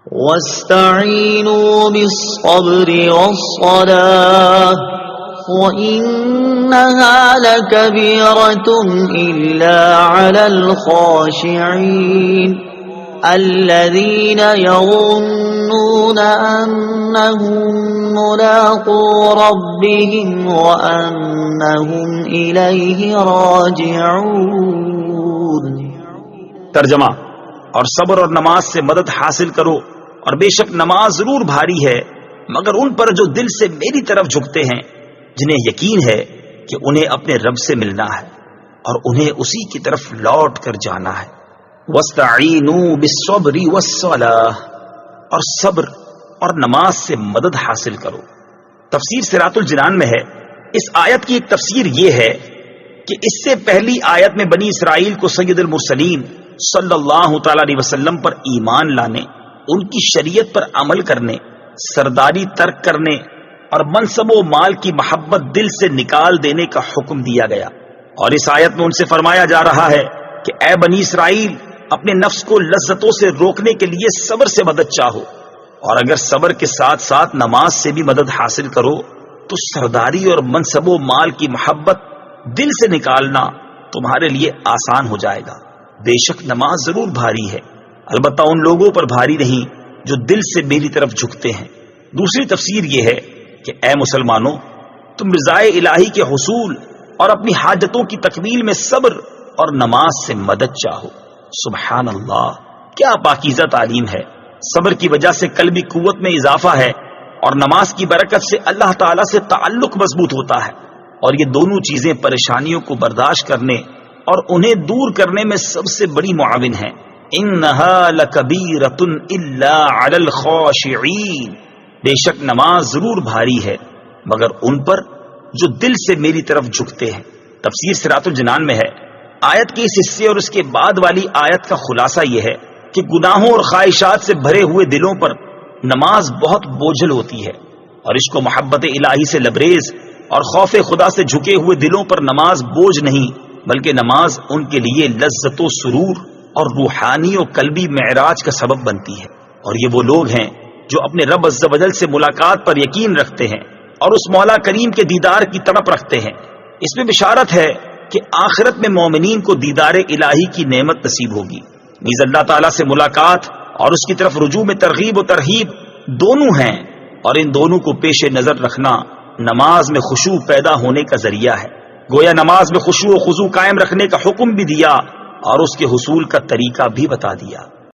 واستعینوا بالصبر والصلاة وإنها لكبيرة إلا على الخاشعين الذين يظنون أنهم ملاقو ربهم وأنهم إليه راجعون۔ ترجمہ: اور صبر اور نماز سے مدد حاصل کرو، اور بے شک نماز ضرور بھاری ہے مگر ان پر جو دل سے میری طرف جھکتے ہیں، جنہیں یقین ہے کہ انہیں اپنے رب سے ملنا ہے اور انہیں اسی کی طرف لوٹ کر جانا ہے۔ وَاسْتَعِینُوا بِالصَّبْرِ وَالصَّلَاةِ، اور صبر اور نماز سے مدد حاصل کرو۔ تفسیر صراط الجنان میں ہے، اس آیت کی ایک تفسیر یہ ہے کہ اس سے پہلی آیت میں بنی اسرائیل کو سید المرسلین صلی اللہ تعالی علیہ وسلم پر ایمان لانے، ان کی شریعت پر عمل کرنے، سرداری ترک کرنے اور منصب و مال کی محبت دل سے نکال دینے کا حکم دیا گیا، اور اس آیت میں ان سے فرمایا جا رہا ہے کہ اے بنی اسرائیل، اپنے نفس کو لذتوں سے روکنے کے لیے صبر سے مدد چاہو، اور اگر صبر کے ساتھ ساتھ نماز سے بھی مدد حاصل کرو تو سرداری اور منصب و مال کی محبت دل سے نکالنا تمہارے لیے آسان ہو جائے گا۔ بے شک نماز ضرور بھاری ہے، البتہ ان لوگوں پر بھاری نہیں جو دل سے میری طرف جھکتے ہیں۔ دوسری تفسیر یہ ہے کہ اے مسلمانوں، تم رضائے الہی کے حصول اور اپنی حاجتوں کی تکمیل میں صبر اور نماز سے مدد چاہو۔ سبحان اللہ، کیا پاکیزہ تعلیم ہے! صبر کی وجہ سے قلبی قوت میں اضافہ ہے، اور نماز کی برکت سے اللہ تعالیٰ سے تعلق مضبوط ہوتا ہے، اور یہ دونوں چیزیں پریشانیوں کو برداشت کرنے اور انہیں دور کرنے میں سب سے بڑی معاون ہیں۔ انہا لکبیرۃ الا علی الخاشعین، بے شک نماز ضرور بھاری ہے مگر ان پر جو دل سے میری طرف جھکتے ہیں۔ تفسیر صراط الجنان میں ہے، آیت کے اس حصے اور اس کے بعد والی آیت کا خلاصہ یہ ہے کہ گناہوں اور خواہشات سے بھرے ہوئے دلوں پر نماز بہت بوجھل ہوتی ہے، اور اس کو محبت الہی سے لبریز اور خوف خدا سے جھکے ہوئے دلوں پر نماز بوجھ نہیں بلکہ نماز ان کے لیے لذت و سرور اور روحانی و قلبی معراج کا سبب بنتی ہے۔ اور یہ وہ لوگ ہیں جو اپنے رب عز و جل سے ملاقات پر یقین رکھتے ہیں اور اس مولا کریم کے دیدار کی تڑپ رکھتے ہیں۔ اس میں بشارت ہے کہ آخرت میں مومنین کو دیدار الہی کی نعمت نصیب ہوگی۔ نیز اللہ تعالیٰ سے ملاقات اور اس کی طرف رجوع میں ترغیب و ترہیب دونوں ہیں، اور ان دونوں کو پیش نظر رکھنا نماز میں خشوع پیدا ہونے کا ذریعہ ہے۔ گویا نماز میں خشوع و خضوع قائم رکھنے کا حکم بھی دیا اور اس کے حصول کا طریقہ بھی بتا دیا۔